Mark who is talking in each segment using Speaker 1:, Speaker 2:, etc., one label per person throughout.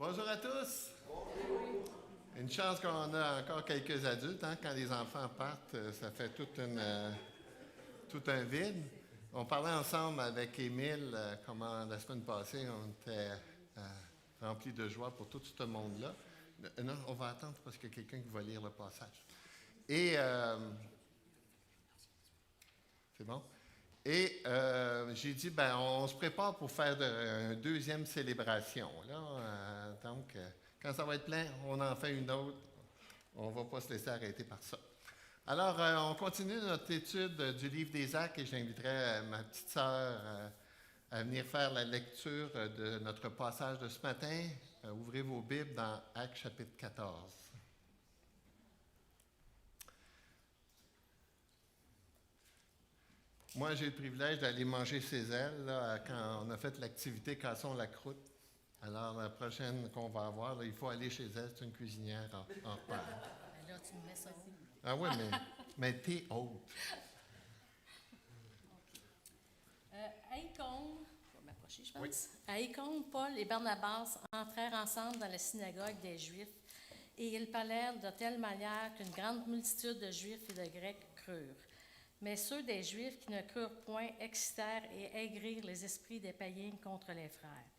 Speaker 1: Bonjour à tous. Une chance qu'on a encore quelques adultes. Quand les enfants partent, ça fait tout un vide. On parlait ensemble avec Émile comment la semaine passée, on était remplis de joie pour tout ce monde-là. Non, on va attendre parce qu'il y a quelqu'un qui va lire le passage. Et c'est bon? Et j'ai dit, on se prépare pour faire une deuxième célébration. Donc, quand ça va être plein, on en fait une autre. On ne va pas se laisser arrêter par ça. Alors, on continue notre étude du livre des Actes et j'inviterai ma petite sœur à venir faire la lecture de notre passage de ce matin. Ouvrez vos Bibles dans Actes chapitre 14. Moi, j'ai le privilège d'aller manger ses ailes quand on a fait l'activité Cassons la croûte. Alors, la prochaine qu'on va avoir, il faut aller chez elle. C'est une cuisinière en repas.
Speaker 2: Là, tu me mets ça où?
Speaker 1: Ah oui, mais t'es haute.
Speaker 2: À Icône, je vais m'approcher, je pense.
Speaker 1: Oui.
Speaker 2: À Icône, Paul et Barnabas entrèrent ensemble dans la synagogue des Juifs et ils parlèrent de telle manière qu'une grande multitude de Juifs et de Grecs crurent. Mais ceux des Juifs qui ne crurent point excitèrent et aigrirent les esprits des païens contre les frères.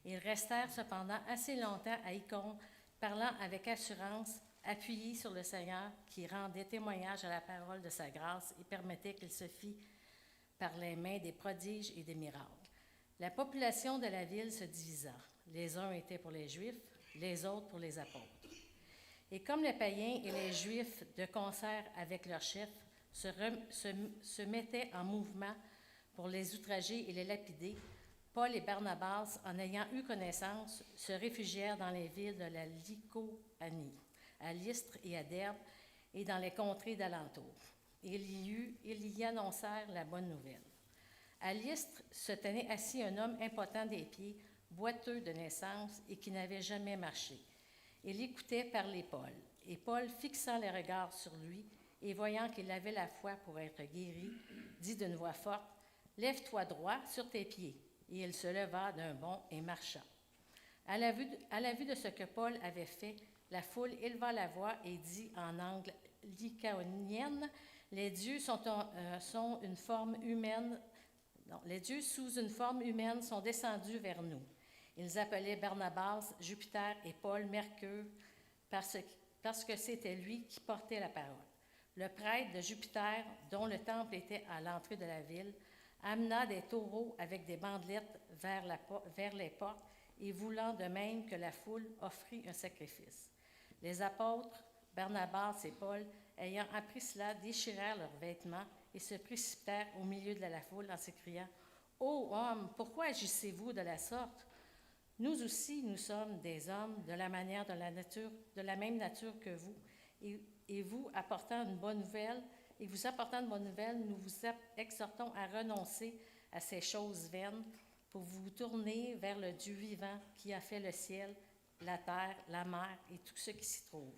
Speaker 2: Ils restèrent cependant assez longtemps à Icône, parlant avec assurance, appuyés sur le Seigneur, qui rendait témoignage à la parole de sa grâce et permettait qu'il se fît par les mains des prodiges et des miracles. La population de la ville se divisa. Les uns étaient pour les Juifs, les autres pour les apôtres. Et comme les païens et les Juifs, de concert avec leurs chefs, se mettaient en mouvement pour les outrager et les lapider, Paul et Barnabas, en ayant eu connaissance, se réfugièrent dans les villes de la Lycaonie, à Lystre et à Derbe, et dans les contrées d'alentour. Ils y annoncèrent la bonne nouvelle. À Lystre se tenait assis un homme impotent des pieds, boiteux de naissance et qui n'avait jamais marché. Il écoutait parler Paul, et Paul, fixant les regards sur lui et voyant qu'il avait la foi pour être guéri, dit d'une voix forte, « Lève-toi droit sur tes pieds. » Et il se leva d'un bond et marcha. À la vue de ce que Paul avait fait, la foule éleva la voix et dit en langue lycaonienne, « Les dieux sont une forme humaine. Les dieux sous une forme humaine sont descendus vers nous. » Ils appelaient Barnabas, Jupiter et Paul Mercure parce que c'était lui qui portait la parole. Le prêtre de Jupiter, dont le temple était à l'entrée de la ville, amena des taureaux avec des bandelettes vers les portes et voulant de même que la foule offrit un sacrifice. Les apôtres, Barnabas et Paul, ayant appris cela, déchirèrent leurs vêtements et se précipitèrent au milieu de la foule en s'écriant « Ô hommes, pourquoi agissez-vous de la sorte? Nous aussi, nous sommes des hommes de la même nature que vous, et vous apportant une bonne nouvelle, nous vous exhortons à renoncer à ces choses vaines pour vous tourner vers le Dieu vivant qui a fait le ciel, la terre, la mer et tout ce qui s'y trouve.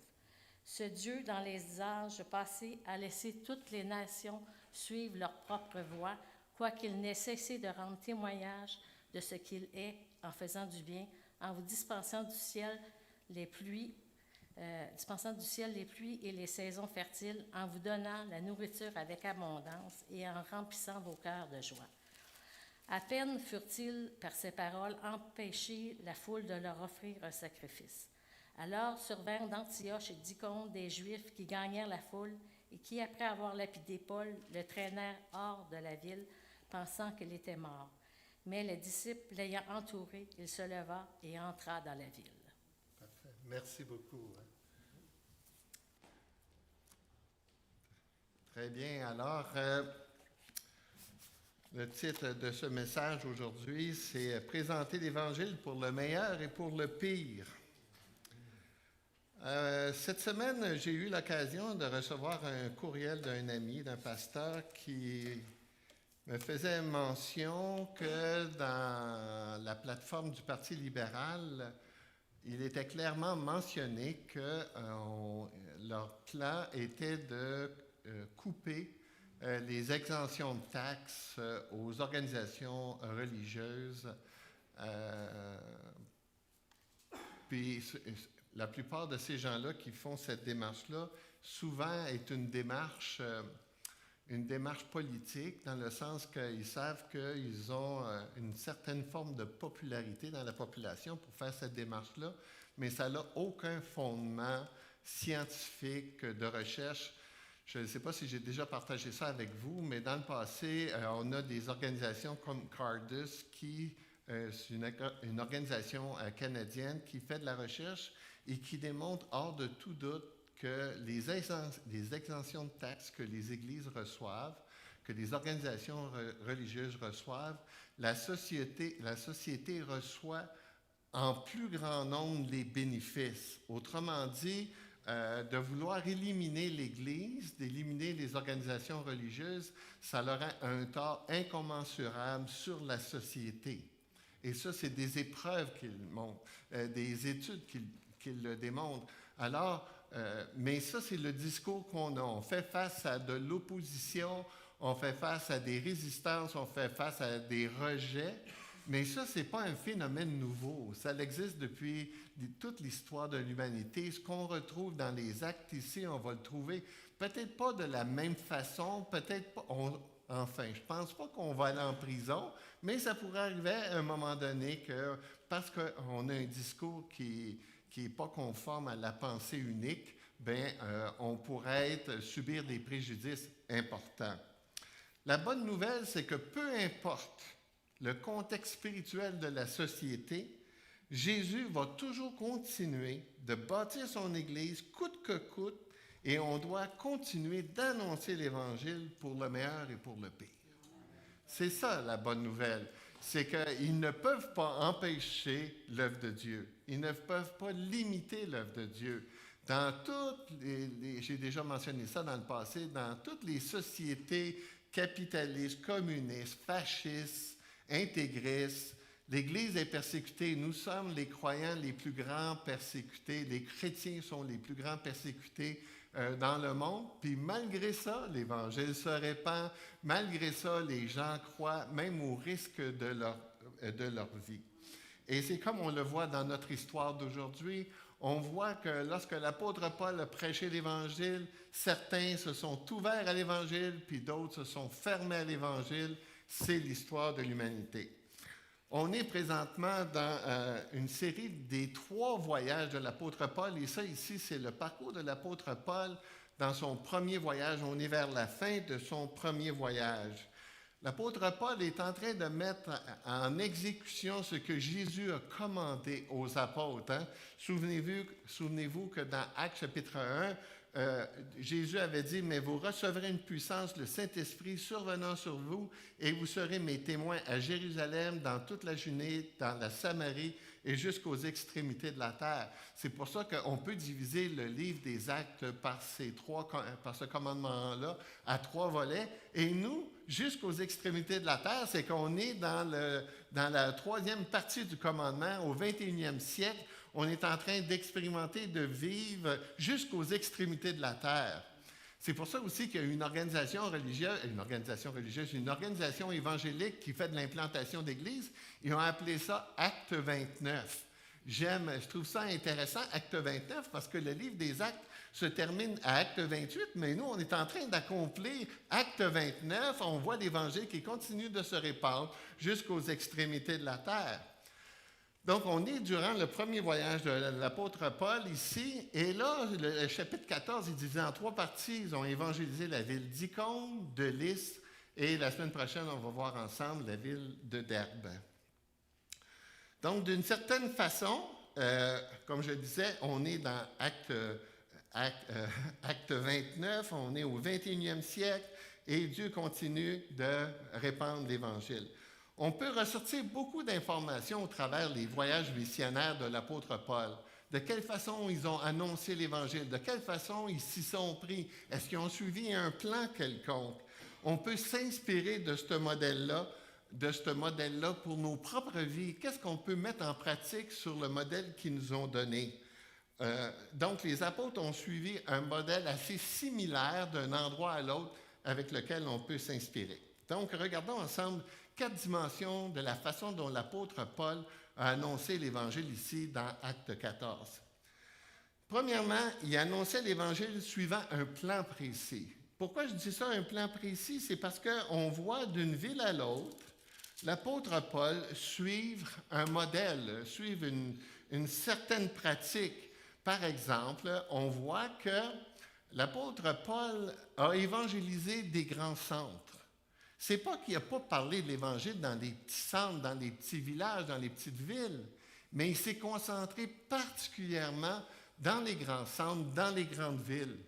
Speaker 2: Ce Dieu, dans les âges passés, a laissé toutes les nations suivre leur propre voie, quoiqu'il n'ait cessé de rendre témoignage de ce qu'il est en faisant du bien, en vous dispensant du ciel les pluies et les saisons fertiles, en vous donnant la nourriture avec abondance et en remplissant vos cœurs de joie. À peine furent-ils, par ces paroles, empêchés la foule de leur offrir un sacrifice. Alors survinrent d'Antioche et d'Icône des Juifs qui gagnèrent la foule et qui, après avoir lapidé Paul, le traînèrent hors de la ville, pensant qu'il était mort. Mais les disciples l'ayant entouré, il se leva et entra dans la ville.
Speaker 1: Parfait. Merci beaucoup. Très bien. Alors, le titre de ce message aujourd'hui, c'est « Présenter l'Évangile pour le meilleur et pour le pire ». Cette semaine, j'ai eu l'occasion de recevoir un courriel d'un ami, d'un pasteur, qui me faisait mention que dans la plateforme du Parti libéral, il était clairement mentionné que leur plan était de couper les exemptions de taxes aux organisations religieuses Puis la plupart de ces gens-là qui font cette démarche-là, souvent est une démarche politique, dans le sens qu'ils savent qu'ils ont une certaine forme de popularité dans la population pour faire cette démarche-là, mais ça n'a aucun fondement scientifique de recherche. Je ne sais pas si j'ai déjà partagé ça avec vous, mais dans le passé, on a des organisations comme Cardus, qui c'est une organisation canadienne qui fait de la recherche et qui démontre hors de tout doute que les exemptions de taxes que les églises reçoivent, que les organisations religieuses reçoivent, la société reçoit en plus grand nombre les bénéfices. Autrement dit, de vouloir éliminer l'Église, d'éliminer les organisations religieuses, ça aurait un tort incommensurable sur la société. Et ça, c'est des épreuves qu'ils montrent, des études qui le démontrent. Alors, mais ça, c'est le discours qu'on a. On fait face à de l'opposition, on fait face à des résistances, on fait face à des rejets. Mais ça, ce n'est pas un phénomène nouveau. Ça existe depuis toute l'histoire de l'humanité. Ce qu'on retrouve dans les actes ici, on va le trouver peut-être pas de la même façon, peut-être pas... Enfin, je ne pense pas qu'on va aller en prison, mais ça pourrait arriver à un moment donné que, parce qu'on a un discours qui n'est pas conforme à la pensée unique, on pourrait subir des préjudices importants. La bonne nouvelle, c'est que peu importe le contexte spirituel de la société, Jésus va toujours continuer de bâtir son Église coûte que coûte, et on doit continuer d'annoncer l'Évangile pour le meilleur et pour le pire. C'est ça la bonne nouvelle. C'est qu'ils ne peuvent pas empêcher l'œuvre de Dieu. Ils ne peuvent pas limiter l'œuvre de Dieu. Dans toutes j'ai déjà mentionné ça dans le passé, dans toutes les sociétés capitalistes, communistes, fascistes, intégristes, l'Église est persécutée. Nous sommes les croyants les plus grands persécutés. Les chrétiens sont les plus grands persécutés dans le monde. Puis malgré ça, l'Évangile se répand. Malgré ça, les gens croient même au risque de leur vie. Et c'est comme on le voit dans notre histoire d'aujourd'hui. On voit que lorsque l'apôtre Paul a prêché l'Évangile, certains se sont ouverts à l'Évangile, puis d'autres se sont fermés à l'Évangile. C'est l'histoire de l'humanité. On est présentement dans une série des 3 voyages de l'apôtre Paul, et ça ici, c'est le parcours de l'apôtre Paul dans son premier voyage. On est vers la fin de son premier voyage. L'apôtre Paul est en train de mettre en exécution ce que Jésus a commandé aux apôtres. Hein? Souvenez-vous que dans Actes chapitre 1, Jésus avait dit « Mais vous recevrez une puissance, le Saint-Esprit survenant sur vous, et vous serez mes témoins à Jérusalem, dans toute la Judée, dans la Samarie et jusqu'aux extrémités de la terre. » C'est pour ça qu'on peut diviser le livre des Actes par ce commandement-là à 3 volets. Et nous, jusqu'aux extrémités de la terre, c'est qu'on est dans la 3e partie du commandement, au 21e siècle. On est en train d'expérimenter, de vivre jusqu'aux extrémités de la terre. C'est pour ça aussi qu'il y a une organisation évangélique qui fait de l'implantation d'églises. Ils ont appelé ça Acte 29. Je trouve ça intéressant, Acte 29, parce que le livre des Actes se termine à Acte 28, mais nous, on est en train d'accomplir Acte 29. On voit l'Évangile qui continue de se répandre jusqu'aux extrémités de la terre. Donc, on est durant le premier voyage de l'apôtre Paul ici, et là, le chapitre 14 est divisé en 3 parties. Ils ont évangélisé la ville d'Icône, de Lystre, et la semaine prochaine, on va voir ensemble la ville de Derbe. Donc, d'une certaine façon, comme je disais, on est dans Acte 29, on est au 21e siècle, et Dieu continue de répandre l'Évangile. On peut ressortir beaucoup d'informations au travers des voyages missionnaires de l'apôtre Paul. De quelle façon ils ont annoncé l'Évangile? De quelle façon ils s'y sont pris? Est-ce qu'ils ont suivi un plan quelconque? On peut s'inspirer de ce modèle-là pour nos propres vies. Qu'est-ce qu'on peut mettre en pratique sur le modèle qu'ils nous ont donné? Donc, les apôtres ont suivi un modèle assez similaire d'un endroit à l'autre avec lequel on peut s'inspirer. Donc, regardons ensemble 4 dimensions de la façon dont l'apôtre Paul a annoncé l'Évangile ici dans Acte 14. Premièrement, il annonçait l'Évangile suivant un plan précis. Pourquoi je dis ça, un plan précis? C'est parce qu'on voit d'une ville à l'autre l'apôtre Paul suivre un modèle, suivre une certaine pratique. Par exemple, on voit que l'apôtre Paul a évangélisé des grands centres. C'est pas qu'il n'a pas parlé de l'Évangile dans des petits centres, dans les petits villages, dans les petites villes, mais il s'est concentré particulièrement dans les grands centres, dans les grandes villes.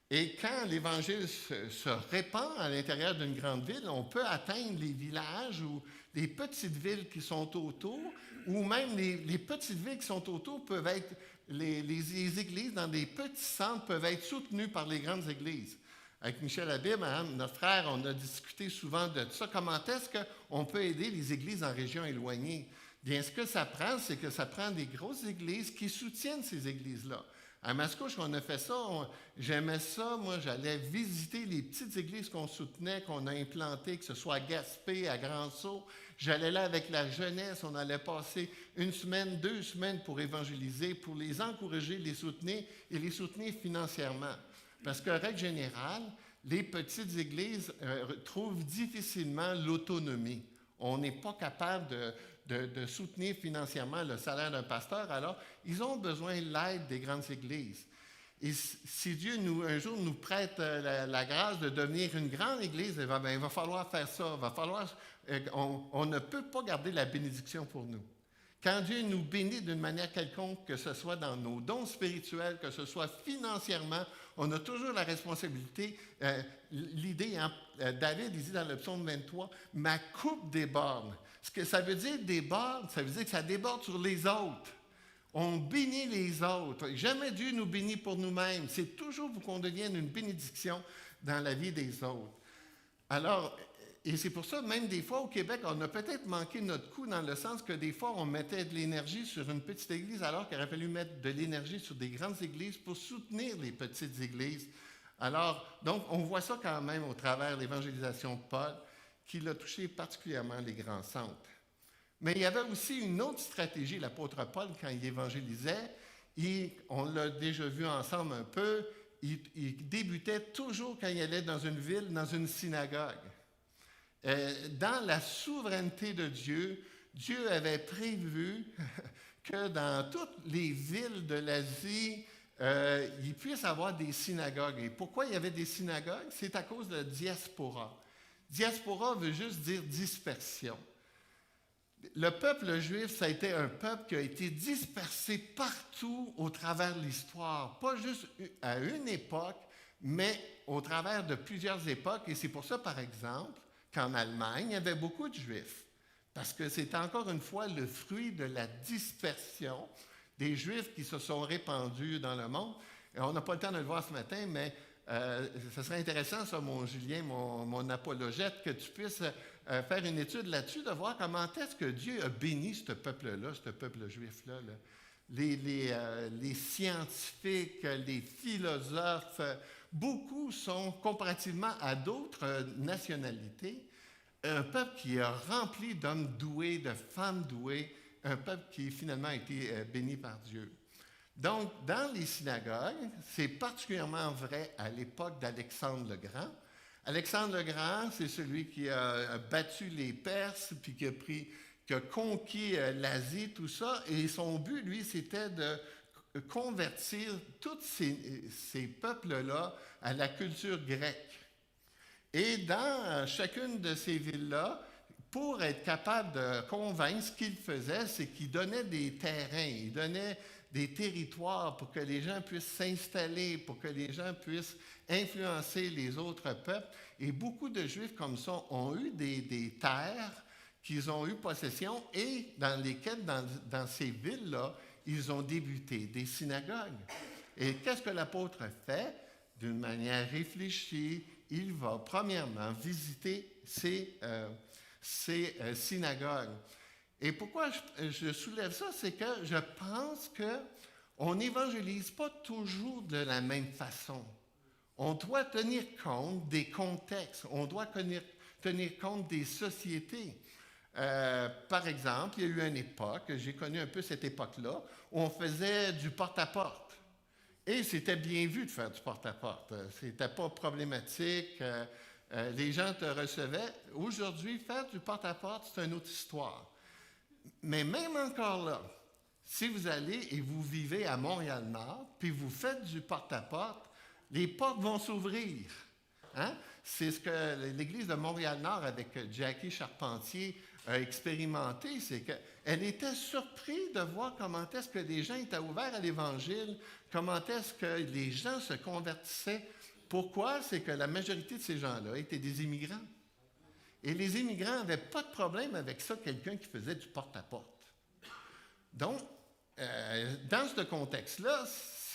Speaker 1: Et quand l'Évangile se répand à l'intérieur d'une grande ville, on peut atteindre les villages ou les petites villes qui sont autour, ou même les petites villes qui sont autour peuvent être, les églises dans des petits centres peuvent être soutenues par les grandes églises. Avec Michel Habib, notre frère, on a discuté souvent de ça. Comment est-ce qu'on peut aider les églises en région éloignée? Bien, ce que ça prend, c'est que ça prend des grosses églises qui soutiennent ces églises-là. À Mascouche, on a fait ça. J'aimais ça. Moi, j'allais visiter les petites églises qu'on soutenait, qu'on a implantées, que ce soit à Gaspé, à Grand-Sault. J'allais là avec la jeunesse. On allait passer 1 semaine, 2 semaines pour évangéliser, pour les encourager, les soutenir et les soutenir financièrement. Parce qu'en règle générale, les petites églises trouvent difficilement l'autonomie. On n'est pas capable de soutenir financièrement le salaire d'un pasteur, alors ils ont besoin de l'aide des grandes églises. Et si Dieu un jour nous prête la grâce de devenir une grande église, il va falloir faire ça. On ne peut pas garder la bénédiction pour nous. Quand Dieu nous bénit d'une manière quelconque, que ce soit dans nos dons spirituels, que ce soit financièrement, on a toujours la responsabilité. L'idée, David dit dans le psaume 23, « Ma coupe déborde ». Ce que ça veut dire déborde, ça veut dire que ça déborde sur les autres. On bénit les autres. Jamais Dieu nous bénit pour nous-mêmes. C'est toujours pour qu'on devienne une bénédiction dans la vie des autres. Alors, et c'est pour ça, même des fois au Québec, on a peut-être manqué notre coup dans le sens que des fois, on mettait de l'énergie sur une petite église alors qu'il aurait fallu mettre de l'énergie sur des grandes églises pour soutenir les petites églises. Alors, donc, on voit ça quand même au travers de l'évangélisation de Paul, qu'il a touché particulièrement les grands centres. Mais il y avait aussi une autre stratégie, l'apôtre Paul, quand il évangélisait, on l'a déjà vu ensemble un peu, il débutait toujours quand il allait dans une ville, dans une synagogue. Dans la souveraineté de Dieu, Dieu avait prévu que dans toutes les villes de l'Asie, il puisse avoir des synagogues. Et pourquoi il y avait des synagogues? C'est à cause de diaspora. Diaspora veut juste dire dispersion. Le peuple juif, ça a été un peuple qui a été dispersé partout au travers de l'histoire, pas juste à une époque, mais au travers de plusieurs époques. Et c'est pour ça, par exemple, qu'en Allemagne, il y avait beaucoup de Juifs, parce que c'est encore une fois le fruit de la dispersion des Juifs qui se sont répandus dans le monde. Et on n'a pas le temps de le voir ce matin, mais ce serait intéressant, ça, mon Julien, mon apologète, que tu puisses faire une étude là-dessus, de voir comment est-ce que Dieu a béni ce peuple-là, ce peuple juif-là. Là. Les scientifiques, les philosophes, beaucoup sont, comparativement à d'autres nationalités, un peuple qui est rempli d'hommes doués, de femmes douées, un peuple qui finalement a été béni par Dieu. Donc, dans les synagogues, c'est particulièrement vrai à l'époque d'Alexandre le Grand. Alexandre le Grand, c'est celui qui a battu les Perses, puis qui a conquis l'Asie, tout ça. Et son but, lui, c'était de convertir tous ces peuples-là à la culture grecque. Et dans chacune de ces villes-là, pour être capable de convaincre, ce qu'il faisait, c'est qu'il donnait des terrains, il donnait des territoires pour que les gens puissent s'installer, pour que les gens puissent influencer les autres peuples. Et beaucoup de Juifs comme ça ont eu des terres qu'ils ont eu possession et dans lesquelles, dans ces villes-là, ils ont débuté des synagogues. Et qu'est-ce que l'apôtre fait? D'une manière réfléchie, il va premièrement visiter ces synagogues. Et pourquoi je soulève ça, c'est que je pense qu'on n'évangélise pas toujours de la même façon. On doit tenir compte des contextes, on doit tenir compte des sociétés. Par exemple, il y a eu une époque, j'ai connu un peu cette époque-là, où on faisait du porte-à-porte. Et c'était bien vu de faire du porte-à-porte. C'était pas problématique. Les gens te recevaient. Aujourd'hui, faire du porte-à-porte, c'est une autre histoire. Mais même encore là, si vous allez et vous vivez à Montréal-Nord, puis vous faites du porte-à-porte, les portes vont s'ouvrir. Hein? C'est ce que l'Église de Montréal-Nord, avec Jackie Charpentier, a expérimenté, c'est qu'elle était surprise de voir comment est-ce que les gens étaient ouverts à l'Évangile, comment est-ce que les gens se convertissaient. Pourquoi? C'est que la majorité de ces gens-là étaient des immigrants. Et les immigrants n'avaient pas de problème avec ça, quelqu'un qui faisait du porte-à-porte. Donc, dans ce contexte-là,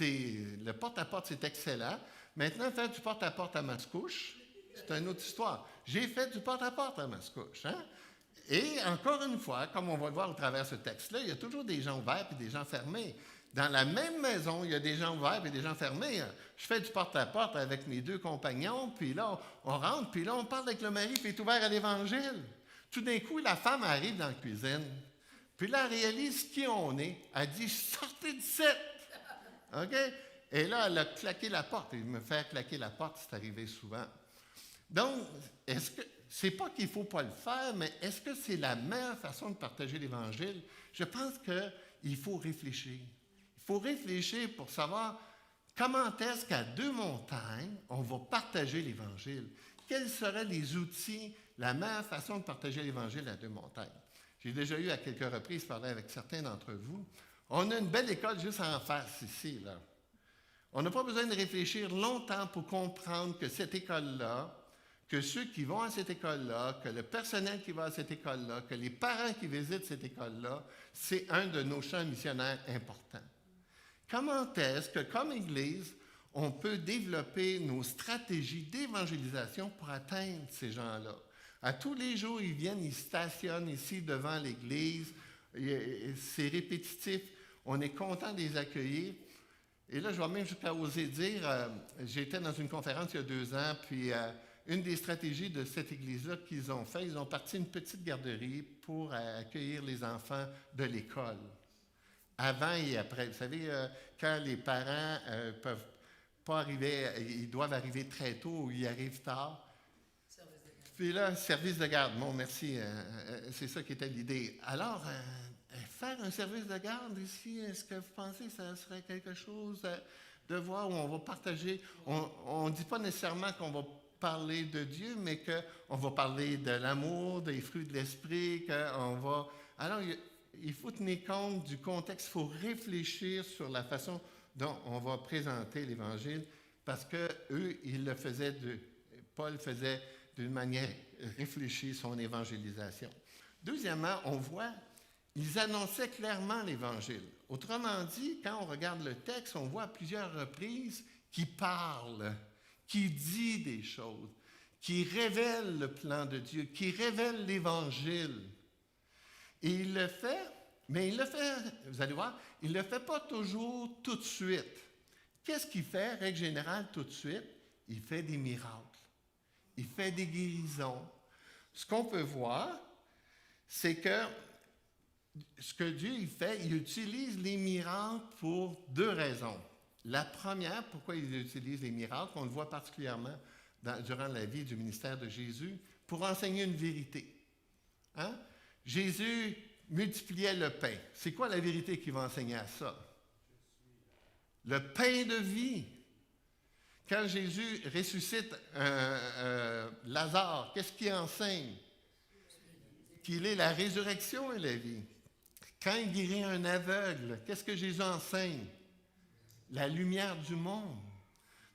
Speaker 1: le porte-à-porte, c'est excellent. Maintenant, faire du porte-à-porte à Mascouche, c'est une autre histoire. J'ai fait du porte-à-porte à Mascouche. Hein? Et encore une fois, comme on va le voir au travers de ce texte-là, il y a toujours des gens ouverts et des gens fermés. Dans la même maison, il y a des gens ouverts et des gens fermés. Je fais du porte-à-porte avec mes 2 compagnons, puis là, on rentre, puis là, on parle avec le mari qui est ouvert à l'Évangile. Tout d'un coup, la femme arrive dans la cuisine, puis là, elle réalise qui on est. Elle dit « Sortez d'ici! » OK? Et là, elle a claqué la porte. Et me faire claquer la porte, c'est arrivé souvent. Donc, est-ce que c'est pas qu'il ne faut pas le faire, mais est-ce que c'est la meilleure façon de partager l'Évangile? Je pense qu'il faut réfléchir. Il faut réfléchir pour savoir comment est-ce qu'à Deux-Montagnes, on va partager l'Évangile. Quels seraient les outils, la meilleure façon de partager l'Évangile à Deux-Montagnes? J'ai déjà eu à quelques reprises parler avec certains d'entre vous. On a une belle école juste en face ici, là. On n'a pas besoin de réfléchir longtemps pour comprendre que cette école-là, que ceux qui vont à cette école-là, que le personnel qui va à cette école-là, que les parents qui visitent cette école-là, c'est un de nos champs missionnaires importants. Comment est-ce que, comme Église, on peut développer nos stratégies d'évangélisation pour atteindre ces gens-là? À tous les jours, ils viennent, ils stationnent ici devant l'Église. C'est répétitif. On est content de les accueillir. Et là, je vais même jusqu'à oser dire, j'étais dans une conférence il y a 2 ans, puis une des stratégies de cette église-là qu'ils ont fait, ils ont parti une petite garderie pour accueillir les enfants de l'école. Avant et après. Vous savez, quand les parents peuvent pas arriver, ils doivent arriver très tôt ou ils arrivent tard. Puis là, service de garde. Bon, merci. C'est ça qui était l'idée. Alors, faire un service de garde ici, est-ce que vous pensez que ça serait quelque chose de voir où on va partager? On ne dit pas nécessairement qu'on va parler de Dieu, mais qu'on va parler de l'amour, des fruits de l'esprit, qu'on va... Alors, il faut tenir compte du contexte, il faut réfléchir sur la façon dont on va présenter l'Évangile, parce qu'eux, Paul faisait d'une manière réfléchie son évangélisation. Deuxièmement, on voit, ils annonçaient clairement l'Évangile. Autrement dit, quand on regarde le texte, on voit à plusieurs reprises qu'il parle, qu'il dit des choses, qu'il révèle le plan de Dieu, qu'il révèle l'Évangile. Et il le fait, mais il le fait, vous allez voir, il ne le fait pas toujours tout de suite. Qu'est-ce qu'il fait, règle générale, tout de suite? Il fait des miracles. Il fait des guérisons. Ce qu'on peut voir, c'est que ce que Dieu il fait, il utilise les miracles pour 2 raisons. La première, pourquoi il utilise les miracles, on le voit particulièrement durant la vie du ministère de Jésus, pour enseigner une vérité. Hein? Jésus multipliait le pain. C'est quoi la vérité qu'il va enseigner à ça? Le pain de vie. Quand Jésus ressuscite Lazare, qu'est-ce qu'il enseigne? Qu'il est la résurrection et la vie. Quand il guérit un aveugle, qu'est-ce que Jésus enseigne? La lumière du monde.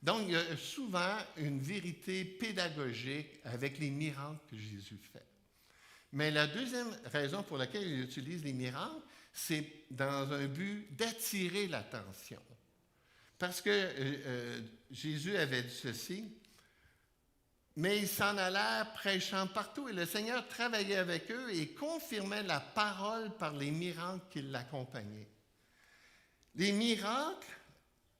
Speaker 1: Donc, il y a souvent une vérité pédagogique avec les miracles que Jésus fait. Mais la deuxième raison pour laquelle il utilise les miracles, c'est dans un but d'attirer l'attention. Parce que Jésus avait dit ceci, mais ils s'en allèrent prêchant partout et le Seigneur travaillait avec eux et confirmait la parole par les miracles qui l'accompagnaient. Les miracles,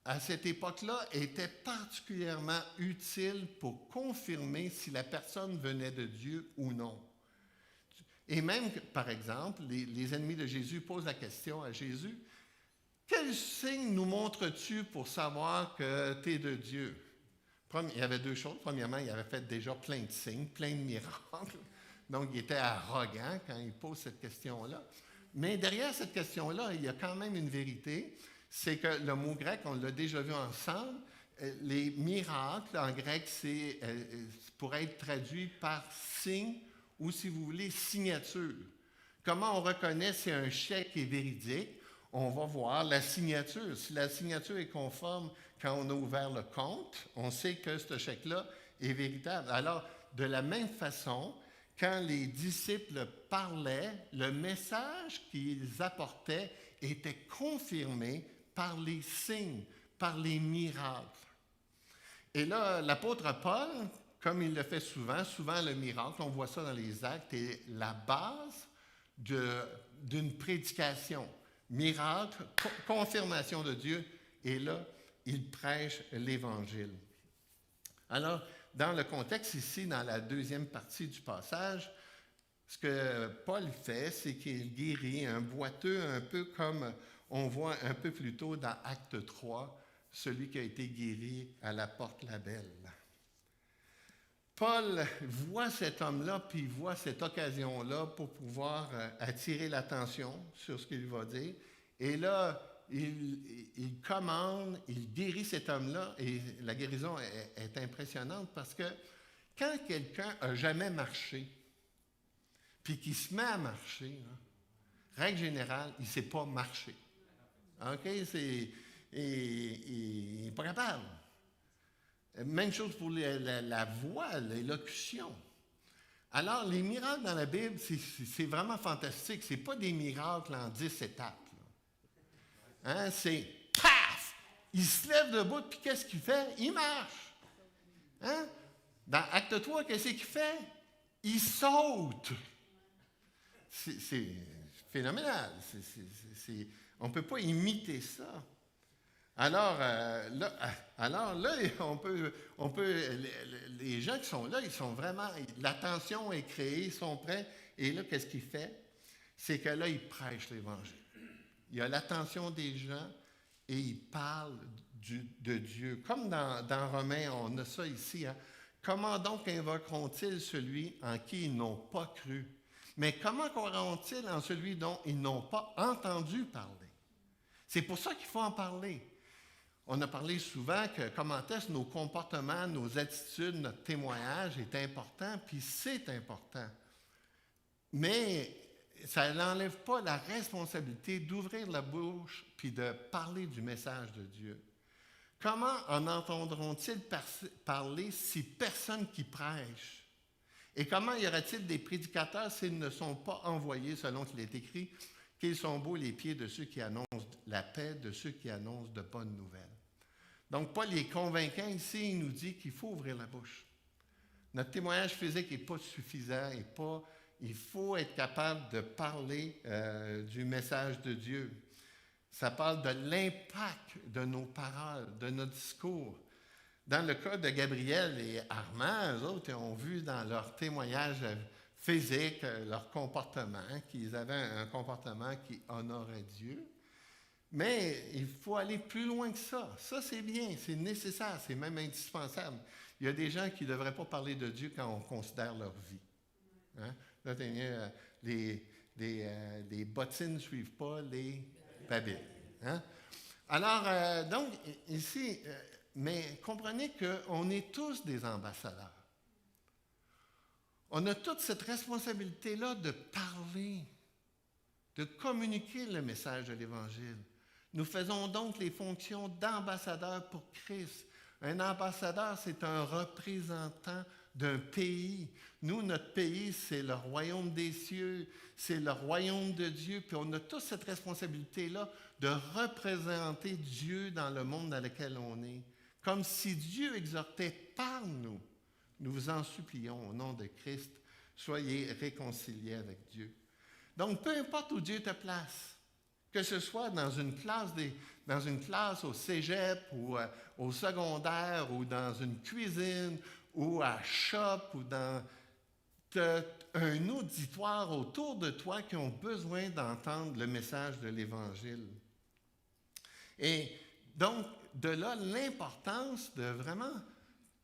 Speaker 1: à cette époque-là, étaient particulièrement utiles pour confirmer si la personne venait de Dieu ou non. Et même, par exemple, les ennemis de Jésus posent la question à Jésus, « Quel signe nous montres-tu pour savoir que tu es de Dieu? » Il y avait deux choses. Premièrement, il avait fait déjà plein de signes, plein de miracles. Donc, il était arrogant quand il pose cette question-là. Mais derrière cette question-là, il y a quand même une vérité. C'est que le mot grec, on l'a déjà vu ensemble, les miracles, en grec, c'est pourrait être traduit par signe ou, si vous voulez, signature. Comment on reconnaît si un chèque est véridique? On va voir la signature. Si la signature est conforme quand on a ouvert le compte, on sait que ce chèque-là est véritable. Alors, de la même façon, quand les disciples parlaient, le message qu'ils apportaient était confirmé par les signes, par les miracles. Et là, l'apôtre Paul, comme il le fait souvent le miracle, on voit ça dans les actes, est la base d'une prédication. Miracle, confirmation de Dieu, et là, il prêche l'Évangile. Alors, dans le contexte ici, dans la deuxième partie du passage, ce que Paul fait, c'est qu'il guérit un boiteux, un peu comme on voit un peu plus tôt dans Acte 3, celui qui a été guéri à la porte la Belle. Paul voit cet homme-là, puis il voit cette occasion-là pour pouvoir attirer l'attention sur ce qu'il va dire. Et là, il commande, il guérit cet homme-là, et la guérison est impressionnante parce que quand quelqu'un n'a jamais marché, puis qu'il se met à marcher, règle générale, il ne sait pas marcher. OK? Il n'est pas capable. Même chose pour la voix, l'élocution. Alors, les miracles dans la Bible, c'est vraiment fantastique. Ce n'est pas des miracles en 10 étapes. Hein? C'est paf! Il se lève debout, puis qu'est-ce qu'il fait? Il marche. Hein? Dans Acte 3, qu'est-ce qu'il fait? Il saute. C'est phénoménal. On ne peut pas imiter ça. Alors là, les gens qui sont là, ils sont vraiment, l'attention est créée, ils sont prêts. Et là, qu'est-ce qu'il fait? C'est que là, il prêche l'Évangile. Il a l'attention des gens et il parle de Dieu. Comme dans Romains, on a ça ici. Hein? Comment donc invoqueront-ils celui en qui ils n'ont pas cru? Mais comment croiront-ils en celui dont ils n'ont pas entendu parler? C'est pour ça qu'il faut en parler. On a parlé souvent que comment est-ce que nos comportements, nos attitudes, notre témoignage est important, puis c'est important. Mais ça n'enlève pas la responsabilité d'ouvrir la bouche puis de parler du message de Dieu. Comment en entendront-ils parler si personne qui prêche? Et comment y aura-t-il des prédicateurs s'ils ne sont pas envoyés, selon qu'il est écrit, qu'ils sont beaux les pieds de ceux qui annoncent la paix, de ceux qui annoncent de bonnes nouvelles? Donc, Paul est convaincant ici, il nous dit qu'il faut ouvrir la bouche. Notre témoignage physique n'est pas suffisant, il faut être capable de parler du message de Dieu. Ça parle de l'impact de nos paroles, de notre discours. Dans le cas de Gabriel et Armand, eux autres ont vu dans leur témoignage physique, leur comportement, qu'ils avaient un comportement qui honorait Dieu. Mais il faut aller plus loin que ça. Ça, c'est bien, c'est nécessaire, c'est même indispensable. Il y a des gens qui ne devraient pas parler de Dieu quand on considère leur vie. Hein? Là, les bottines ne suivent pas les babines. Hein? Alors, donc, ici, mais comprenez qu'on est tous des ambassadeurs. On a toute cette responsabilité-là de parler, de communiquer le message de l'Évangile. Nous faisons donc les fonctions d'ambassadeurs pour Christ. Un ambassadeur, c'est un représentant d'un pays. Nous, notre pays, c'est le royaume des cieux, c'est le royaume de Dieu, puis on a tous cette responsabilité-là de représenter Dieu dans le monde dans lequel on est. Comme si Dieu exhortait par nous. Nous vous en supplions au nom de Christ, soyez réconciliés avec Dieu. Donc, peu importe où Dieu te place, que ce soit dans une classe au cégep ou au secondaire ou dans une cuisine ou à shop ou dans tu as un auditoire autour de toi qui ont besoin d'entendre le message de l'Évangile. Et donc, de là, l'importance de vraiment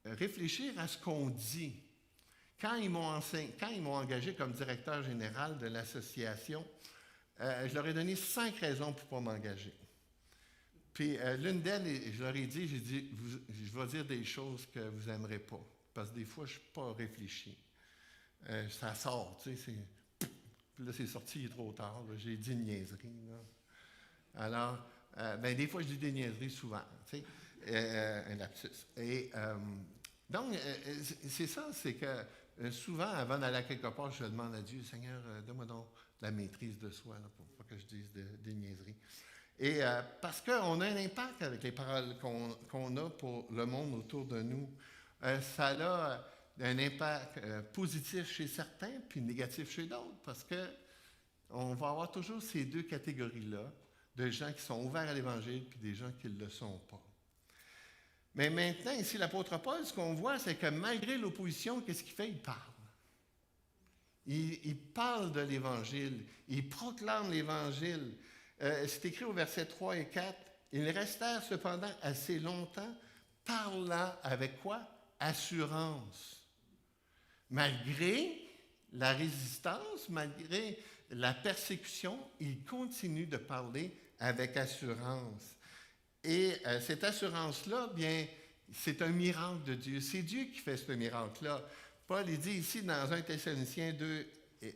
Speaker 1: réfléchir à ce qu'on dit. Quand ils m'ont engagé comme directeur général de l'association, je leur ai donné 5 raisons pour ne pas m'engager. Puis l'une d'elles, je leur ai dit, je vais dire des choses que vous n'aimerez pas, parce que des fois, je ne suis pas réfléchi. Ça sort, tu sais, puis là, c'est sorti, il est trop tard, là, j'ai dit une niaiserie. Là. Alors, des fois, je dis des niaiseries souvent, tu sais, un lapsus. Et donc, c'est ça, c'est que souvent, avant d'aller à quelque part, je demande à Dieu, Seigneur, donne-moi donc la maîtrise de soi, là, pour pas que je dise des niaiseries. Et parce qu'on a un impact avec les paroles qu'on a pour le monde autour de nous. Ça a un impact positif chez certains, puis négatif chez d'autres, parce qu'on va avoir toujours ces 2 catégories-là, de gens qui sont ouverts à l'Évangile, puis des gens qui ne le sont pas. Mais maintenant, ici, l'apôtre Paul, ce qu'on voit, c'est que malgré l'opposition, qu'est-ce qu'il fait? Il parle. Il parle de l'Évangile, il proclame l'Évangile. C'est écrit au verset 3 et 4. Ils restèrent cependant assez longtemps, parlant avec quoi? Assurance. Malgré la résistance, malgré la persécution, ils continuent de parler avec assurance. Et cette assurance-là, bien, c'est un miracle de Dieu. C'est Dieu qui fait ce miracle-là. Paul il dit ici dans 1 Thessaloniciens 2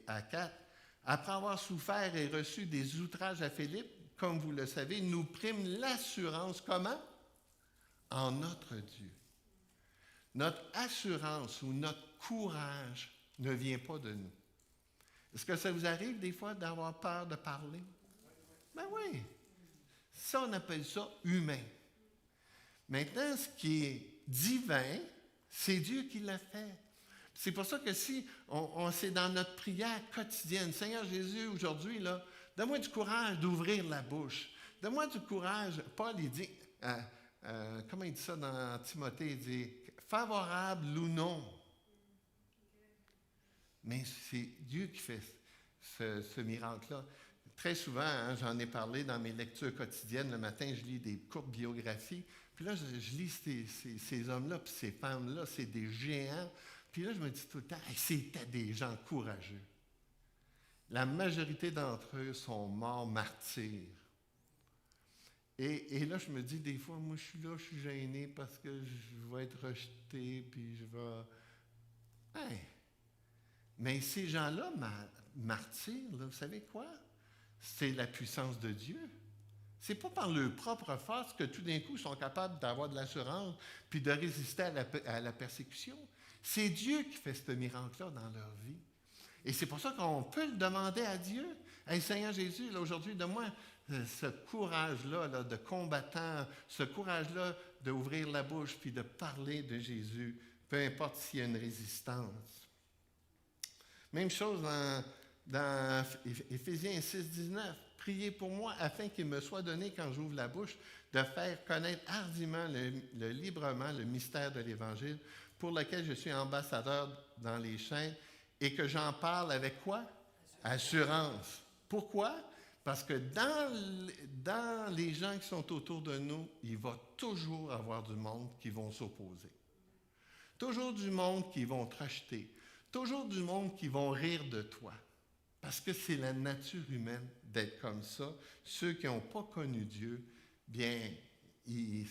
Speaker 1: à 4, « Après avoir souffert et reçu des outrages à Philippe, comme vous le savez, nous prîmes l'assurance, comment? En notre Dieu. » Notre assurance ou notre courage ne vient pas de nous. Est-ce que ça vous arrive des fois d'avoir peur de parler? Ben oui. Ça, on appelle ça humain. Maintenant, ce qui est divin, c'est Dieu qui l'a fait. C'est pour ça que si c'est dans notre prière quotidienne, Seigneur Jésus, aujourd'hui, là, donne-moi du courage d'ouvrir la bouche. Donne-moi du courage. Paul, il dit, comment il dit ça dans Timothée? Il dit, favorable ou non. Mais c'est Dieu qui fait ce miracle-là. Très souvent, hein, j'en ai parlé dans mes lectures quotidiennes. Le matin, je lis des courtes biographies. Puis là, je lis ces hommes-là, puis ces femmes-là, c'est des géants. Puis là, je me dis tout le temps, hey, c'était des gens courageux. La majorité d'entre eux sont morts martyrs. Et là, je me dis, des fois, moi, je suis gêné parce que je vais être rejeté, puis je vais... Hey. Mais ces gens-là, martyrs, là, vous savez quoi? C'est la puissance de Dieu. C'est pas par leur propre force que tout d'un coup, ils sont capables d'avoir de l'assurance puis de résister à la persécution. C'est Dieu qui fait ce miracle-là dans leur vie. Et c'est pour ça qu'on peut le demander à Dieu. Hey, Seigneur Jésus, là, aujourd'hui, donne-moi ce courage-là là, de combattant, ce courage-là d'ouvrir la bouche puis de parler de Jésus, peu importe s'il y a une résistance. Même chose dans Éphésiens 6, 19. Priez pour moi afin qu'il me soit donné, quand j'ouvre la bouche, de faire connaître hardiment, librement le mystère de l'Évangile, pour lequel je suis ambassadeur dans les chaînes, et que j'en parle avec quoi? Assurance. Pourquoi? Parce que dans les gens qui sont autour de nous, il va toujours avoir du monde qui vont s'opposer. Toujours du monde qui vont te rejeter. Toujours du monde qui vont rire de toi. Parce que c'est la nature humaine d'être comme ça. Ceux qui n'ont pas connu Dieu, bien, ils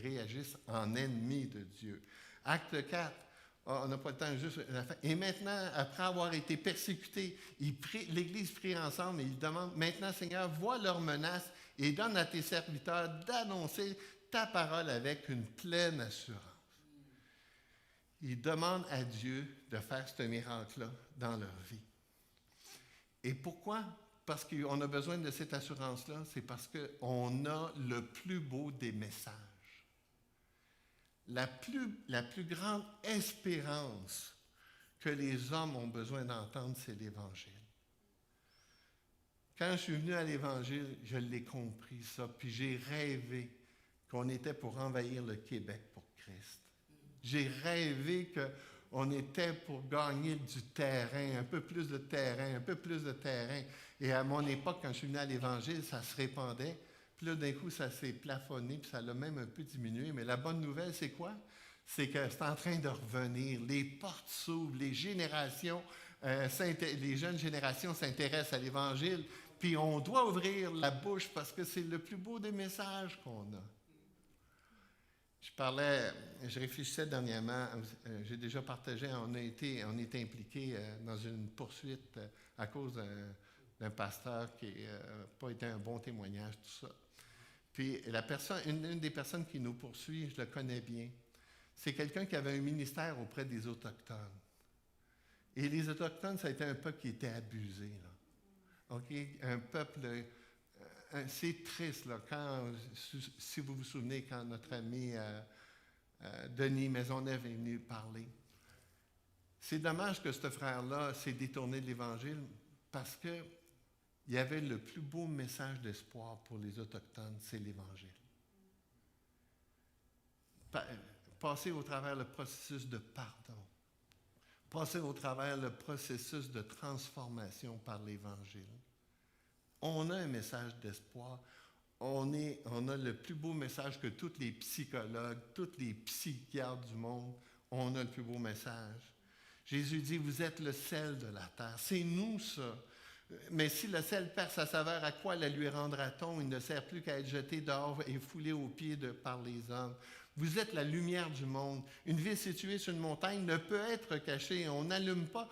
Speaker 1: réagissent en ennemis de Dieu. Acte 4, on n'a pas le temps juste la fin. Et maintenant, après avoir été persécutés, l'Église prie ensemble et ils demandent, maintenant Seigneur, vois leurs menaces et donne à tes serviteurs d'annoncer ta parole avec une pleine assurance. Ils demandent à Dieu de faire ce miracle-là dans leur vie. Et pourquoi? Parce qu'on a besoin de cette assurance-là, c'est parce qu'on a le plus beau des messages. La plus grande espérance que les hommes ont besoin d'entendre, c'est l'Évangile. Quand je suis venu à l'Évangile, je l'ai compris ça, puis j'ai rêvé qu'on était pour envahir le Québec pour Christ. J'ai rêvé on était pour gagner du terrain, un peu plus de terrain, un peu plus de terrain. Et à mon époque, quand je suis venu à l'Évangile, ça se répandait. Puis là, d'un coup, ça s'est plafonné, puis ça l'a même un peu diminué. Mais la bonne nouvelle, c'est quoi? C'est que c'est en train de revenir. Les portes s'ouvrent, les générations, les jeunes générations s'intéressent à l'Évangile. Puis on doit ouvrir la bouche parce que c'est le plus beau des messages qu'on a. Je réfléchissais dernièrement, j'ai déjà partagé, on est impliqué dans une poursuite à cause d'un pasteur qui n'a pas été un bon témoignage, tout ça. Puis une des personnes qui nous poursuit, je le connais bien, c'est quelqu'un qui avait un ministère auprès des Autochtones. Et les Autochtones, ça a été un peuple qui était abusé, là. OK? Un peuple... c'est triste, là, si vous vous souvenez, quand notre ami Denis Maisonneuve est venu parler. C'est dommage que ce frère-là s'est détourné de l'Évangile parce qu'il y avait le plus beau message d'espoir pour les Autochtones, c'est l'Évangile. Passer au travers le processus de pardon. Passer au travers le processus de transformation par l'Évangile. On a un message d'espoir. On a le plus beau message que tous les psychologues, tous les psychiatres du monde. On a le plus beau message. Jésus dit, vous êtes le sel de la terre. C'est nous, ça. Mais si le sel perd sa saveur, à quoi la lui rendra-t-on? Il ne sert plus qu'à être jeté dehors et foulé aux pieds par les hommes. Vous êtes la lumière du monde. Une ville située sur une montagne ne peut être cachée. On n'allume pas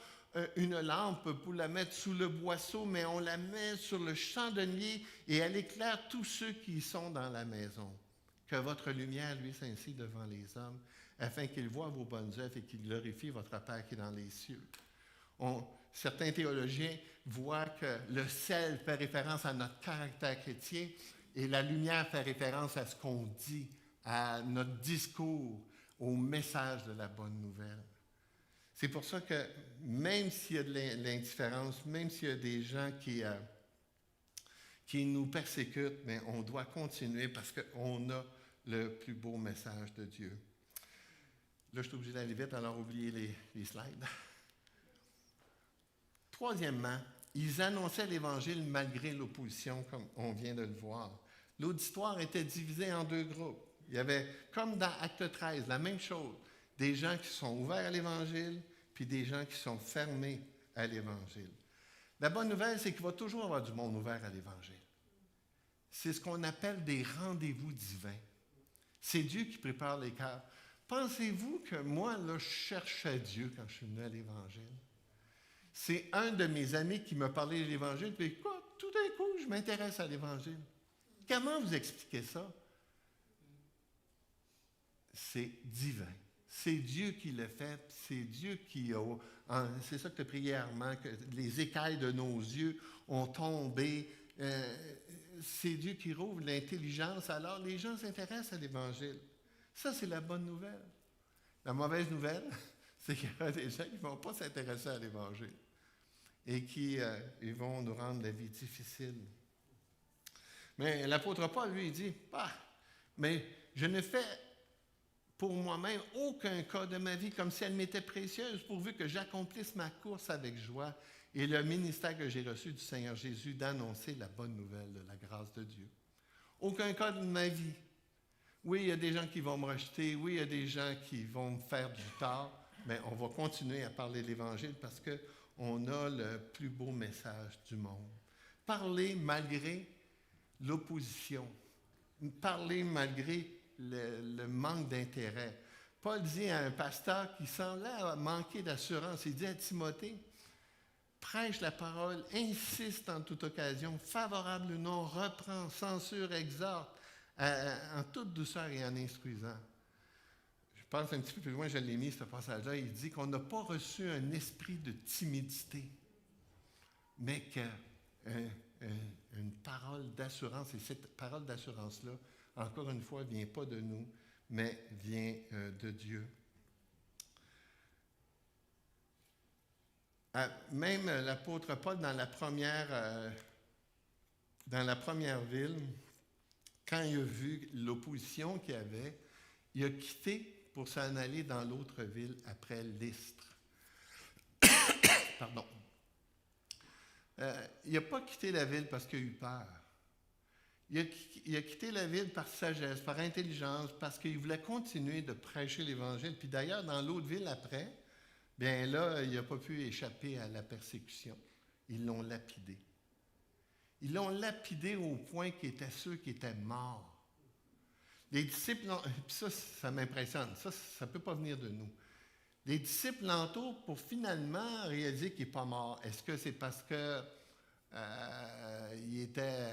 Speaker 1: une lampe pour la mettre sous le boisseau, mais on la met sur le chandelier et elle éclaire tous ceux qui sont dans la maison. Que votre lumière luise ainsi devant les hommes, afin qu'ils voient vos bonnes œuvres et qu'ils glorifient votre Père qui est dans les cieux. Certains théologiens voient que le sel fait référence à notre caractère chrétien et la lumière fait référence à ce qu'on dit, à notre discours, au message de la bonne nouvelle. C'est pour ça que même s'il y a de l'indifférence, même s'il y a des gens qui nous persécutent, mais on doit continuer parce qu'on a le plus beau message de Dieu. Là, je suis obligé d'aller vite, alors oubliez les slides. Troisièmement, ils annonçaient l'Évangile malgré l'opposition, comme on vient de le voir. L'auditoire était divisé en deux groupes. Il y avait, comme dans Acte 13, la même chose. Des gens qui sont ouverts à l'Évangile, puis des gens qui sont fermés à l'Évangile. La bonne nouvelle, c'est qu'il va toujours y avoir du monde ouvert à l'Évangile. C'est ce qu'on appelle des rendez-vous divins. C'est Dieu qui prépare les cœurs. Pensez-vous que moi, là, je cherchais Dieu quand je suis venu à l'Évangile? C'est un de mes amis qui m'a parlé de l'Évangile, puis écoute, tout d'un coup, je m'intéresse à l'Évangile. Comment vous expliquez ça? C'est divin. C'est Dieu qui l'a fait, c'est Dieu qui a... c'est ça que tu as prié, Armand, que les écailles de nos yeux ont tombé. C'est Dieu qui rouvre l'intelligence, alors les gens s'intéressent à l'Évangile. Ça, c'est la bonne nouvelle. La mauvaise nouvelle, c'est qu'il y a des gens qui ne vont pas s'intéresser à l'Évangile et qui ils vont nous rendre la vie difficile. Mais l'apôtre Paul, lui, il dit, mais je ne fais pour moi-même aucun cas de ma vie comme si elle m'était précieuse, pourvu que j'accomplisse ma course avec joie et le ministère que j'ai reçu du Seigneur Jésus d'annoncer la bonne nouvelle de la grâce de Dieu. Aucun cas de ma vie. Oui, il y a des gens qui vont me rejeter, oui, il y a des gens qui vont me faire du tort, mais on va continuer à parler de l'Évangile parce qu'on a le plus beau message du monde. Parler malgré l'opposition, parler malgré le manque d'intérêt. Paul dit à un pasteur qui semblait manquer d'assurance, il dit à Timothée, prêche la parole, insiste en toute occasion, favorable ou non, reprend, censure, exhorte, en toute douceur et en instruisant. Je pense un petit peu plus loin, je l'ai mis, ce passage-là, il dit qu'on n'a pas reçu un esprit de timidité, mais qu'une parole d'assurance, et cette parole d'assurance-là, encore une fois, ne vient pas de nous, mais vient de Dieu. Même l'apôtre Paul, dans la première ville, quand il a vu l'opposition qu'il y avait, il a quitté pour s'en aller dans l'autre ville après Lystre. Pardon. Il n'a pas quitté la ville parce qu'il a eu peur. Il a quitté la ville par sagesse, par intelligence, parce qu'il voulait continuer de prêcher l'Évangile. Puis d'ailleurs, dans l'autre ville après, bien là, il n'a pas pu échapper à la persécution. Ils l'ont lapidé. Ils l'ont lapidé au point qu'il était sûr qu'il était mort. Les disciples, ça m'impressionne, ça ne peut pas venir de nous. Les disciples l'entourent pour finalement réaliser qu'il n'est pas mort. Est-ce que c'est parce qu'il était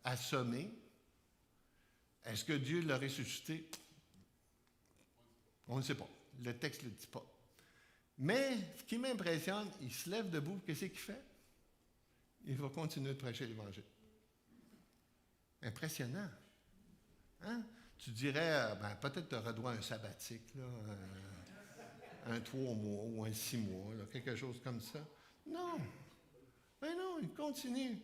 Speaker 1: assommé? Est-ce que Dieu l'a ressuscité? On ne sait pas. Le texte ne le dit pas. Mais ce qui m'impressionne, il se lève debout, qu'est-ce qu'il fait? Il va continuer de prêcher l'Évangile. Impressionnant. Hein? Tu dirais, peut-être tu aurais droit à un sabbatique, là, un 3 mois ou un 6 mois, là, quelque chose comme ça. Non. Mais non, il continue.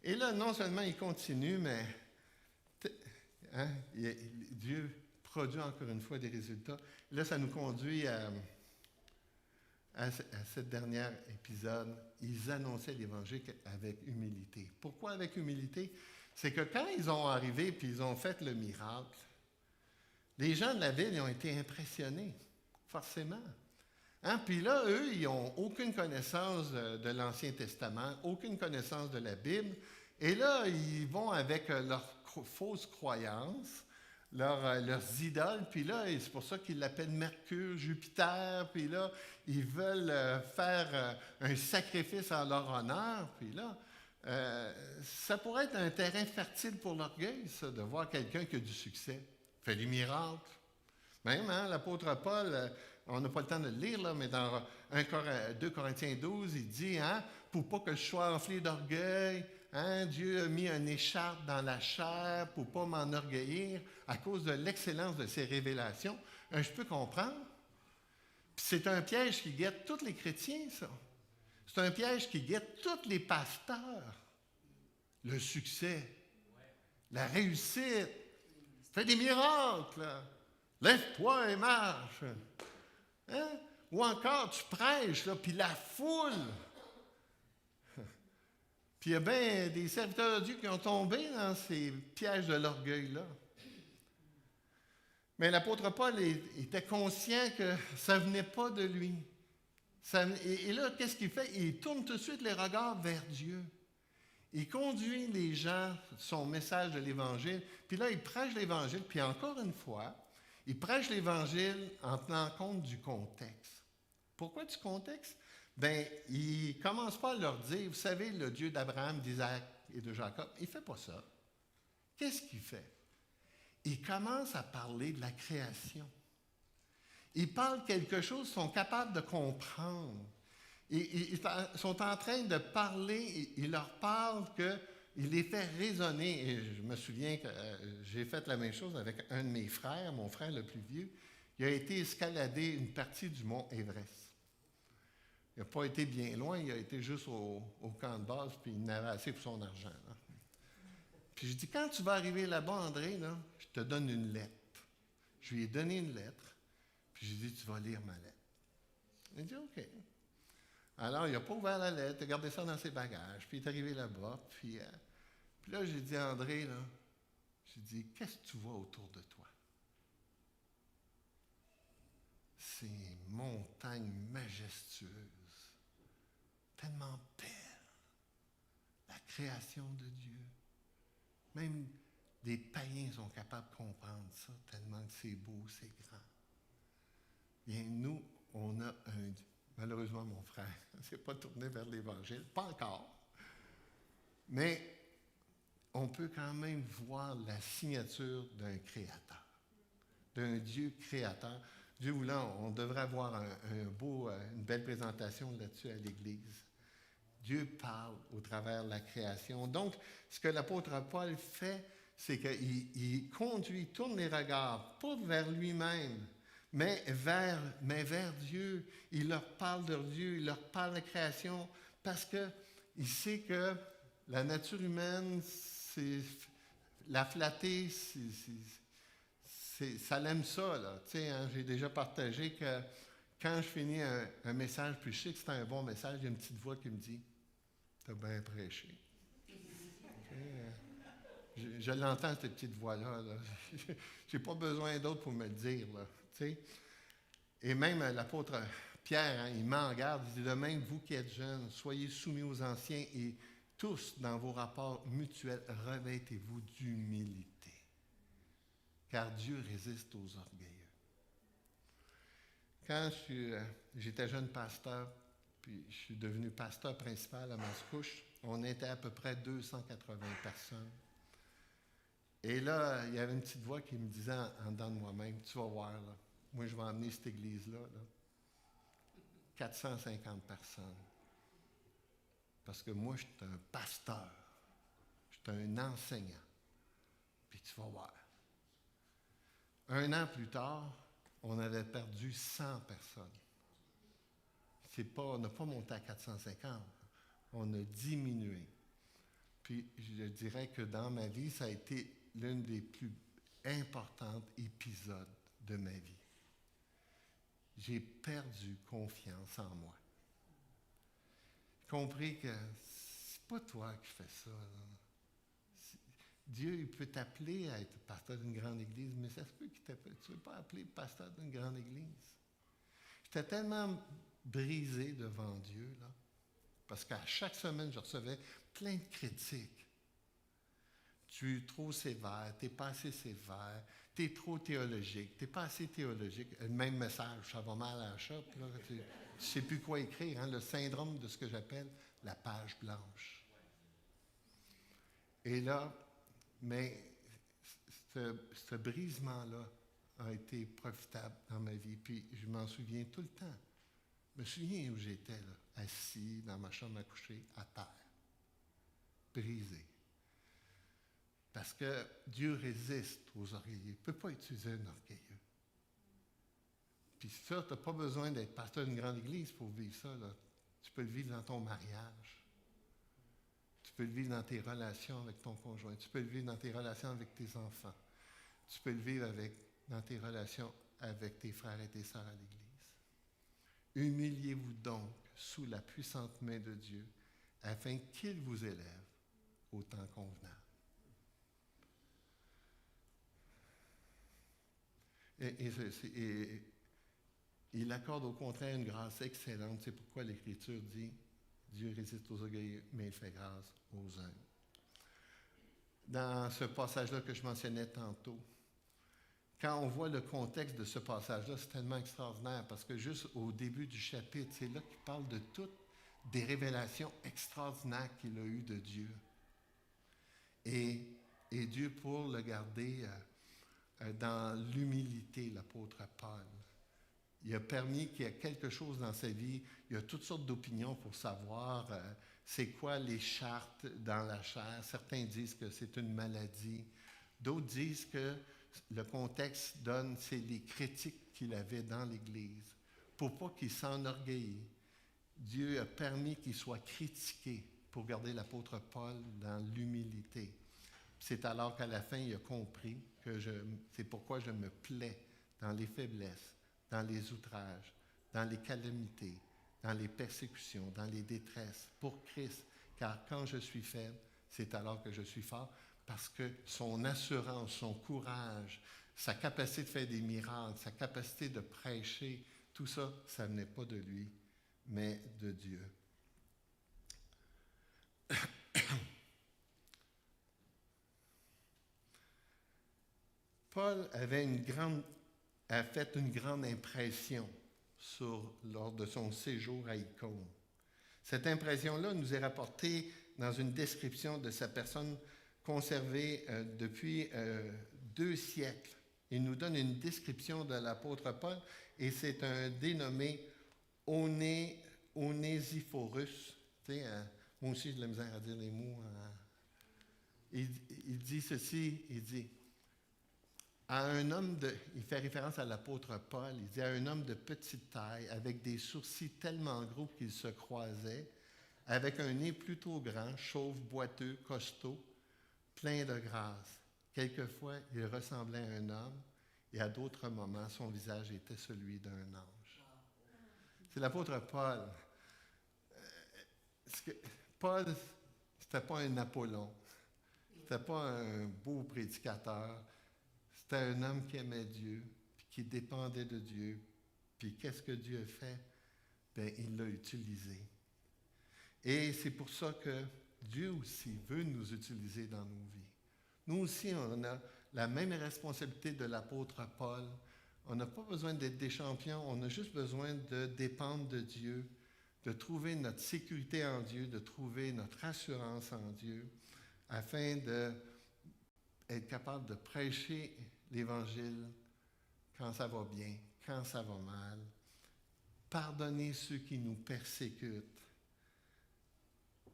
Speaker 1: Et là, non seulement il continue, mais Dieu produit encore une fois des résultats. Là, ça nous conduit à ce dernier épisode. Ils annonçaient l'Évangile avec humilité. Pourquoi avec humilité? C'est que quand ils ont arrivé et ils ont fait le miracle, les gens de la ville ils ont été impressionnés, forcément. Hein? Puis là, eux, ils n'ont aucune connaissance de l'Ancien Testament, aucune connaissance de la Bible. Et là, ils vont avec leurs fausses croyances, leurs idoles. Puis là, c'est pour ça qu'ils l'appellent Mercure, Jupiter. Puis là, ils veulent faire un sacrifice en leur honneur. Puis là, ça pourrait être un terrain fertile pour l'orgueil, ça, de voir quelqu'un qui a du succès, fait des miracles. Même, hein, l'apôtre Paul, on n'a pas le temps de le lire, là, mais dans 2 Corinthiens 12, il dit, hein, pour pas que je sois enflé d'orgueil, hein, Dieu a mis une écharpe dans la chair pour pas m'enorgueillir à cause de l'excellence de ses révélations. Je peux comprendre. Puis c'est un piège qui guette tous les chrétiens, ça. C'est un piège qui guette tous les pasteurs. Le succès, la réussite, fais des miracles, lève-toi et marche. Hein? Ou encore, tu prêches, là, puis la foule. Puis il y a bien des serviteurs de Dieu qui ont tombé dans ces pièges de l'orgueil-là. Mais l'apôtre Paul était conscient que ça ne venait pas de lui. Et là, qu'est-ce qu'il fait? Il tourne tout de suite les regards vers Dieu. Il conduit les gens, son message de l'Évangile, puis là, il prêche l'Évangile, puis encore une fois, il prêche l'Évangile en tenant compte du contexte. Pourquoi du contexte? Bien, il ne commence pas à leur dire, vous savez, le Dieu d'Abraham, d'Isaac et de Jacob, il ne fait pas ça. Qu'est-ce qu'il fait? Il commence à parler de la création. Ils parlent quelque chose, ils sont capables de comprendre. Ils sont en train de parler, il leur parle qu'il les fait raisonner. Et je me souviens que j'ai fait la même chose avec un de mes frères, mon frère le plus vieux. Il a été escalader une partie du mont Everest. Il n'a pas été bien loin, il a été juste au camp de base, puis il en avait assez pour son argent. Là. Puis je dis, quand tu vas arriver là-bas, André, là, je te donne une lettre. Je lui ai donné une lettre. Puis j'ai dit, tu vas lire ma lettre. Il a dit, OK. Alors, il n'a pas ouvert la lettre, il a gardé ça dans ses bagages, puis il est arrivé là-bas. Puis là, j'ai dit à André, là, j'ai dit, qu'est-ce que tu vois autour de toi? Ces montagnes majestueuses, tellement belles, la création de Dieu. Même des païens sont capables de comprendre ça, tellement que c'est beau, c'est grand. Bien, nous, on a malheureusement, mon frère ne s'est pas tourné vers l'Évangile, pas encore. Mais on peut quand même voir la signature d'un créateur, d'un Dieu créateur. Dieu voulant, on devrait avoir une belle présentation là-dessus à l'Église. Dieu parle au travers de la création. Donc, ce que l'apôtre Paul fait, c'est qu'il tourne les regards, pas vers lui-même, mais vers Dieu. Il leur parle de Dieu, il leur parle de la création, parce qu'il sait que la nature humaine, la flatter, ça l'aime ça, là. Tu sais, hein, j'ai déjà partagé que quand je finis un message, puis je sais que c'est un bon message, il y a une petite voix qui me dit « T'as bien prêché. » Je l'entends, cette petite voix-là. Là. Je n'ai pas besoin d'autre pour me le dire. Là, tu sais. Et même l'apôtre Pierre, hein, il met en garde, il dit « De même, vous qui êtes jeunes, soyez soumis aux anciens et tous, dans vos rapports mutuels, revêtez-vous d'humilité. Car Dieu résiste aux orgueilleux. » Quand j'étais jeune pasteur, puis je suis devenu pasteur principal à Mascouche, on était à peu près 280 personnes. Et là, il y avait une petite voix qui me disait en dedans de moi-même, « Tu vas voir, là, moi je vais emmener cette église-là, là, 450 personnes. Parce que moi, je suis un pasteur, je suis un enseignant. Puis tu vas voir. » Un an plus tard, on avait perdu 100 personnes. On n'a pas monté à 450, on a diminué. Puis je dirais que dans ma vie, ça a été l'un des plus importants épisodes de ma vie. J'ai perdu confiance en moi. J'ai compris que c'est pas toi qui fais ça. Là. Dieu, il peut t'appeler à être pasteur d'une grande église, mais ça se peut qu'il t'appelle. Tu ne veux pas appeler pasteur d'une grande église. J'étais tellement brisé devant Dieu, là, parce qu'à chaque semaine, je recevais plein de critiques. Tu es trop sévère, tu n'es pas assez sévère, tu es trop théologique, tu n'es pas assez théologique. Le même message, ça va mal à la shop, là, tu ne sais plus quoi écrire, hein, le syndrome de ce que j'appelle la page blanche. Et là, mais ce brisement-là a été profitable dans ma vie, puis je m'en souviens tout le temps. Je me souviens où j'étais, là, assis dans ma chambre à coucher, à terre, brisé. Parce que Dieu résiste aux orgueilleux. Il ne peut pas utiliser un orgueilleux. Puis ça, tu n'as pas besoin d'être pasteur d'une grande église pour vivre ça. Là. Tu peux le vivre dans ton mariage. Tu peux le vivre dans tes relations avec ton conjoint. Tu peux le vivre dans tes relations avec tes enfants. Tu peux le vivre dans tes relations avec tes frères et tes sœurs à l'église. Humiliez-vous donc sous la puissante main de Dieu, afin qu'il vous élève au temps convenable. Et il accorde au contraire une grâce excellente. C'est pourquoi l'Écriture dit « Dieu résiste aux orgueilleux, mais il fait grâce aux humbles. » Dans ce passage-là que je mentionnais tantôt, quand on voit le contexte de ce passage-là, c'est tellement extraordinaire parce que juste au début du chapitre, c'est là qu'il parle de toutes des révélations extraordinaires qu'il a eues de Dieu. Et Dieu, pour le garder dans l'humilité, l'apôtre Paul, il a permis qu'il y ait quelque chose dans sa vie. Il y a toutes sortes d'opinions pour savoir c'est quoi les chartes dans la chair. Certains disent que c'est une maladie. D'autres disent que le contexte donne, c'est les critiques qu'il avait dans l'Église. Pour pas qu'il s'enorgueille, Dieu a permis qu'il soit critiqué pour garder l'apôtre Paul dans l'humilité. C'est alors qu'à la fin, il a compris que c'est pourquoi je me plais dans les faiblesses, dans les outrages, dans les calamités, dans les persécutions, dans les détresses, pour Christ. Car quand je suis faible, c'est alors que je suis fort. Parce que son assurance, son courage, sa capacité de faire des miracles, sa capacité de prêcher, tout ça, ça ne venait pas de lui, mais de Dieu. Paul a fait une grande impression lors de son séjour à Icône. Cette impression-là nous est rapportée dans une description de sa personne conservée depuis 2 siècles. Il nous donne une description de l'apôtre Paul et c'est un dénommé Onésiphorus. Tu sais, moi aussi, j'ai de la misère à dire les mots. Il dit ceci, il dit, il fait référence à l'apôtre Paul, il dit à un homme de petite taille, avec des sourcils tellement gros qu'ils se croisaient, avec un nez plutôt grand, chauve, boiteux, costaud, plein de grâce. Quelquefois, il ressemblait à un homme, et à d'autres moments, son visage était celui d'un ange. C'est l'apôtre Paul. Paul, c'était pas un Apollon. C'était pas un beau prédicateur. C'était un homme qui aimait Dieu, puis qui dépendait de Dieu. Puis qu'est-ce que Dieu a fait? Bien, il l'a utilisé. Et c'est pour ça que Dieu aussi veut nous utiliser dans nos vies. Nous aussi, on a la même responsabilité de l'apôtre Paul. On n'a pas besoin d'être des champions, on a juste besoin de dépendre de Dieu, de trouver notre sécurité en Dieu, de trouver notre assurance en Dieu, afin d'être capable de prêcher l'Évangile quand ça va bien, quand ça va mal, pardonner ceux qui nous persécutent,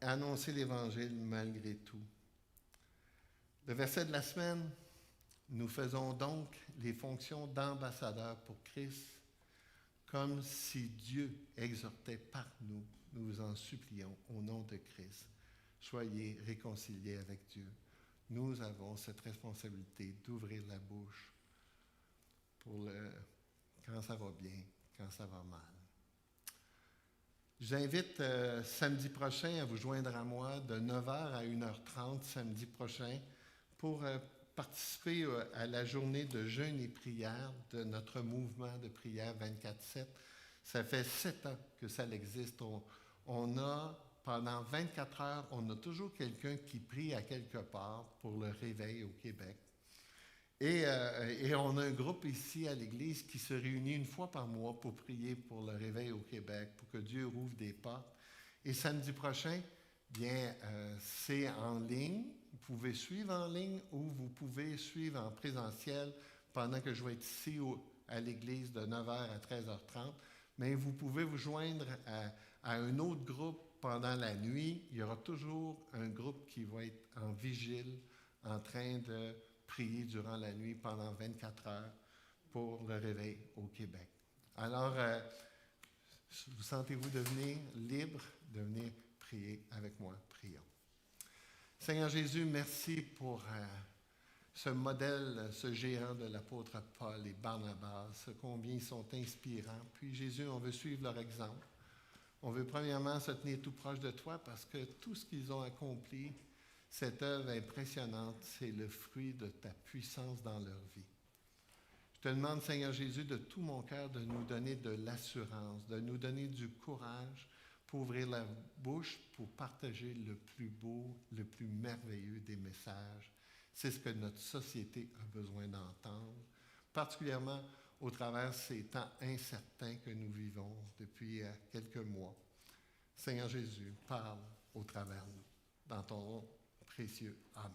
Speaker 1: annoncer l'Évangile malgré tout. Le verset de la semaine, nous faisons donc les fonctions d'ambassadeurs pour Christ, comme si Dieu exhortait par nous. Nous vous en supplions au nom de Christ. Soyez réconciliés avec Dieu. Nous avons cette responsabilité d'ouvrir la bouche quand ça va bien, quand ça va mal. Je vous invite samedi prochain à vous joindre à moi de 9h à 1h30 samedi prochain pour participer à la journée de jeûne et prière de notre mouvement de prière 24/7. Ça fait 7 ans que ça existe. On a, pendant 24 heures, on a toujours quelqu'un qui prie à quelque part pour le réveil au Québec. Et on a un groupe ici à l'Église qui se réunit une fois par mois pour prier pour le réveil au Québec, pour que Dieu rouvre des portes. Et samedi prochain, bien, c'est en ligne. Vous pouvez suivre en ligne ou vous pouvez suivre en présentiel pendant que je vais être ici à l'Église de 9h à 13h30. Mais vous pouvez vous joindre à un autre groupe pendant la nuit. Il y aura toujours un groupe qui va être en vigile, en train de prier durant la nuit pendant 24 heures pour le réveil au Québec. Alors, vous sentez-vous devenir libre de venir prier avec moi? Prions. Seigneur Jésus, merci pour ce modèle, ce géant de l'apôtre Paul et Barnabas, combien ils sont inspirants. Puis Jésus, on veut suivre leur exemple. On veut premièrement se tenir tout proche de toi parce que tout ce qu'ils ont accompli, cette œuvre impressionnante, c'est le fruit de ta puissance dans leur vie. Je te demande, Seigneur Jésus, de tout mon cœur, de nous donner de l'assurance, de nous donner du courage pour ouvrir la bouche, pour partager le plus beau, le plus merveilleux des messages. C'est ce que notre société a besoin d'entendre, particulièrement au travers de ces temps incertains que nous vivons depuis quelques mois. Seigneur Jésus, parle au travers de nous, dans ton nom précieux. Amen.